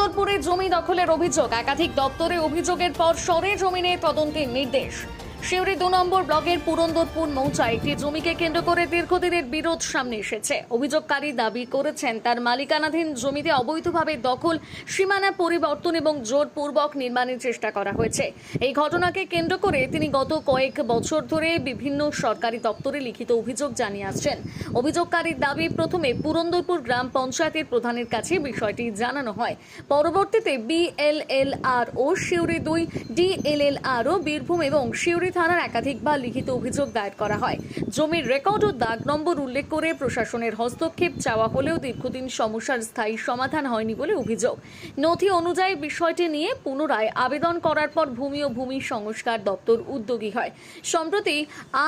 পুরন্দরপুরে জমি দখলের অভিযোগ, একাধিক দপ্তরে অভিযোগের পর সরেজমিনে তদন্তের নির্দেশ। সিউড়ি 2 নম্বর ব্লকের পুরন্দরপুর মৌজায় একটি জমিকে কেন্দ্র করে দীর্ঘদিনের বিরোধ সামনে এসেছে। অভিযোগকারী দাবি করেছেন তার মালিকানাধীন জমিতে অবৈধভাবে দখল, সীমানা পরিবর্তন এবং জোরপূর্বক নির্মাণের চেষ্টা করা হয়েছে। এই ঘটনাকে কেন্দ্র করে তিনি গত কয়েক বছর ধরে বিভিন্ন সরকারি দপ্তরে লিখিত অভিযোগ জানিয়ে আসছেন। অভিযোগকারীর দাবি, প্রথমে পুরন্দরপুর গ্রাম পঞ্চায়েতের প্রধানের কাছে বিষয়টি জানানো হয়। পরবর্তীতে বিএলএলআর ও সিউড়ি 2 ডিএলএলআর ও বীরভূম এবং সিউড়ি থানার একাধিকবার লিখিত অভিযোগ দায়ের করা হয়। জমির রেকর্ড ও দাগ নম্বর উল্লেখ করে প্রশাসনের হস্তক্ষেপ চাওয়া হলেও দীর্ঘদিন সমস্যার স্থায়ী সমাধান হয়নি বলে অভিযোগ। নথি অনুযায়ী বিষয়টি নিয়ে পুনরায় আবেদন করার পর ভূমি ও ভূমি সংস্কার দপ্তর উদ্যোগী হয়। সম্প্রতি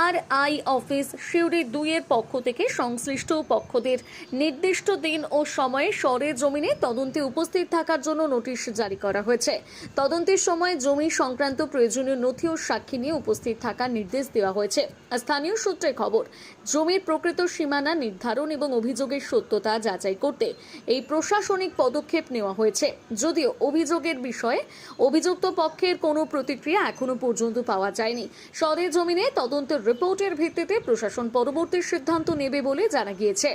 আরআই অফিস সিউড়ি 2 এর পক্ষ থেকে সংশ্লিষ্ট পক্ষদের নির্দিষ্ট দিন ও সময়ে সরেজমিনে তদন্তে উপস্থিত থাকার জন্য নোটিশ জারি করা হয়েছে। তদন্তের সময় জমি সংক্রান্ত প্রয়োজনীয় নথি ও সাক্ষী নিয়ে উপস্থিত থাকার নির্দেশ দেওয়া হয়েছে। স্থানীয় সূত্রে খবর, জমির প্রকৃত সীমানা নির্ধারণ এবং অভিযোগের সত্যতা যাচাই করতে এই প্রশাসনিক পদক্ষেপ নেওয়া হয়েছে। যদিও অভিযোগের বিষয়ে অভিযুক্ত পক্ষের কোনো প্রতিক্রিয়া এখনো পর্যন্ত পাওয়া যায়নি। সরেজমিনে তদন্তের রিপোর্টের ভিত্তিতে প্রশাসন পরবর্তী সিদ্ধান্ত নেবে বলে জানা গিয়েছে।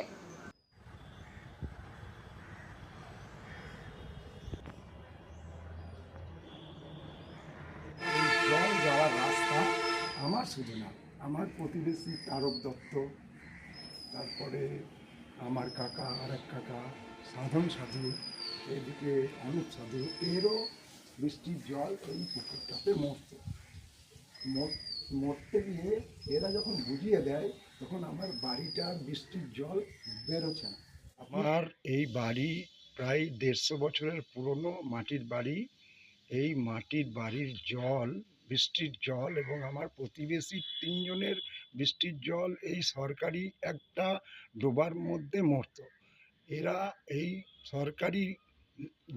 জল যাওয়ার রাস্তা আমার শুধু না, আমার প্রতিবেশী তারক দত্ত, তারপরে আমার কাকা, আরেক কাকা সাধন সাধু, এদিকে অনুপ সাধু, এরও বৃষ্টির জল এই পুকুরটাতে মরতে গিয়ে এরা যখন বুঝিয়ে দেয় তখন আমার বাড়িটার বৃষ্টির জল বেরোচ্ছে না। আমার এই বাড়ি প্রায় 150 বছরের পুরনো মাটির বাড়ি। এই মাটির বাড়ির জল, বৃষ্টির জল এবং আমার প্রতিবেশী 3 জনের বৃষ্টির জল এই সরকারি একটা ডোবার মধ্যে মরত। এরা এই সরকারি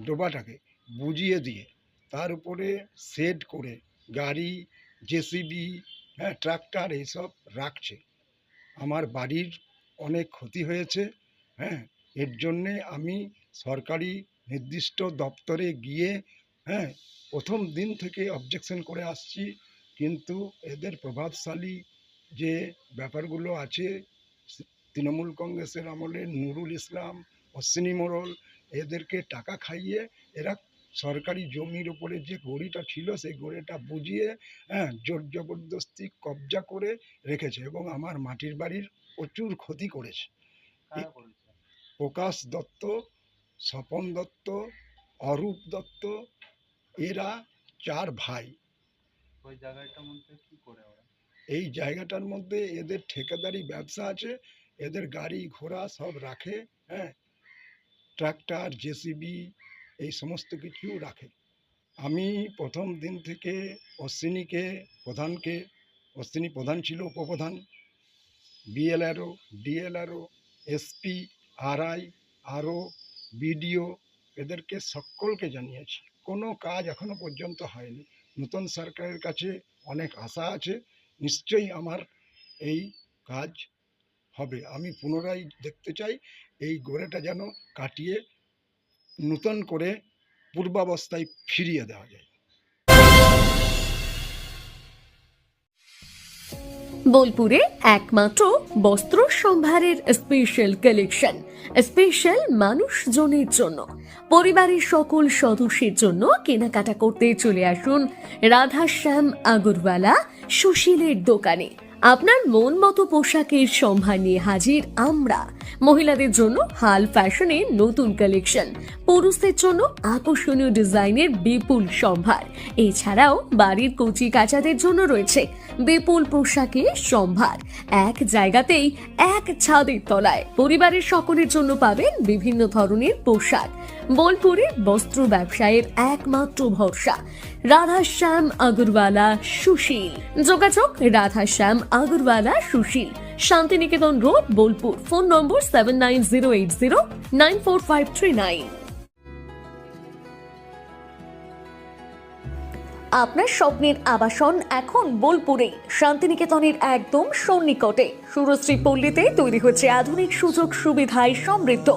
ডোবাটাকে বুঝিয়ে দিয়ে তার উপরে শেড করে গাড়ি, জেসিবি, ট্রাক্টর এইসব রাখছে। আমার বাড়ির অনেক ক্ষতি হয়েছে। এর জন্যে আমি সরকারি নির্দিষ্ট দপ্তরে গিয়ে প্রথম দিন থেকে অবজেকশন করে আসছি, কিন্তু এদের প্রভাবশালী যে ব্যাপারগুলো আছে, তৃণমূল কংগ্রেসের আমলে নুরুল ইসলাম, অশ্বিনী মোড়ল, এদেরকে টাকা খাইয়ে এরা সরকারি জমির উপরে যে গড়িটা ছিল সেই গড়িটা বুঝিয়ে জোর জবরদস্তি কবজা করে রেখেছে এবং আমার মাটির বাড়ির প্রচুর ক্ষতি করেছে। প্রকাশ দত্ত, স্বপন দত্ত, অরূপ দত্ত, এরা 4 ভাই। ওই জায়গাটার মধ্যে কি করে ওরা? এই জায়গাটার মধ্যে এদের ঠিকাদারি ব্যবসা আছে, এদের গাড়ি ঘোড়া সব রাখে, ট্রাক্টর, জেসিবি এই সমস্ত কিছু রাখে। আমি প্রথম দিন থেকে অশ্বিনী প্রধান ছিল, উপপ্রধান, বিএলআরও, ডিএলআরও, এসপি, আরআই, আরও বিডিও, এদেরকে সকলকে জানিয়েছি। কোনো কাজ এখনো পর্যন্ত হয়নি। নতুন সরকারের কাছে অনেক আশা আছে, নিশ্চয়ই আমার এই কাজ হবে। আমি পুনরায় দেখতে চাই এই গোড়াটা যেন কাটিয়ে নতুন করে পূর্বাবস্থায় ফিরিয়ে দেওয়া যায়। বোলপুরে একমাত্র বস্ত্র সম্ভারের স্পেশাল কালেকশন, স্পেশাল মানুষজনের জন্য, পরিবারের সকল সদস্যের জন্য কেনাকাটা করতে চলে আসুন রাধাশ্যাম আগরওয়ালা সুশীলের দোকানে। আপনার মন মতো পোশাকের সম্ভার নিয়ে হাজির আমরা। মহিলাদের জন্য হাল ফ্যাশনের নতুন কালেকশন, পুরুষদের জন্য আকর্ষণীয় ডিজাইনের বিপুল সম্ভার। এছাড়াও বাড়ির কচি কাচাদের জন্য রয়েছে বিপুল পোশাকের সম্ভার। এক জায়গাতেই, এক ছাদের তলায় পরিবারের সকলের জন্য পাবেন বিভিন্ন ধরনের পোশাক। বোলপুরের বস্ত্র ব্যবসায়ের একমাত্র ভরসা রাধাশ্যাম আগরওয়ালা সুশীল। যোগাযোগ Radhashyam Agarwala Sushil, Santiniketan road, Bolpur. Phone number 7908094539। আপনার স্বপ্নের আবাসন এখন বোলপুরে, শান্তিনিকেতনের একদম সন্নিকটে। সুরশ্রী পল্লীতে তৈরি হচ্ছে আধুনিক সুযোগ সুবিধায় সমৃদ্ধ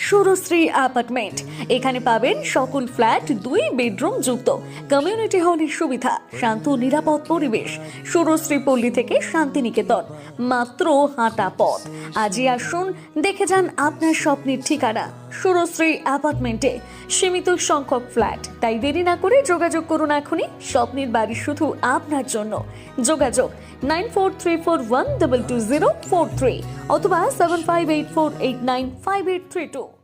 সুরশ্রী অ্যাপার্টমেন্ট। এখানে পাবেন সকল ফ্ল্যাট 2 বেডরুম যুক্ত, কমিউনিটি হলের সুবিধা, শান্ত নিরাপদ পরিবেশ। সুরশ্রী পল্লী থেকে শান্তিনিকেতন মাত্র হাঁটা পথ। আজই আসুন, দেখে যান আপনার স্বপ্নের ঠিকানা সুরশ্রী অ্যাপার্টমেন্টে। সীমিত সংখ্যক ফ্ল্যাট, তাই দেরি না করে যোগাযোগ করুন এখনই। স্বপ্নের বাড়ি শুধু আপনার জন্য। যোগাযোগ 9434122043 অথবা 7584895832।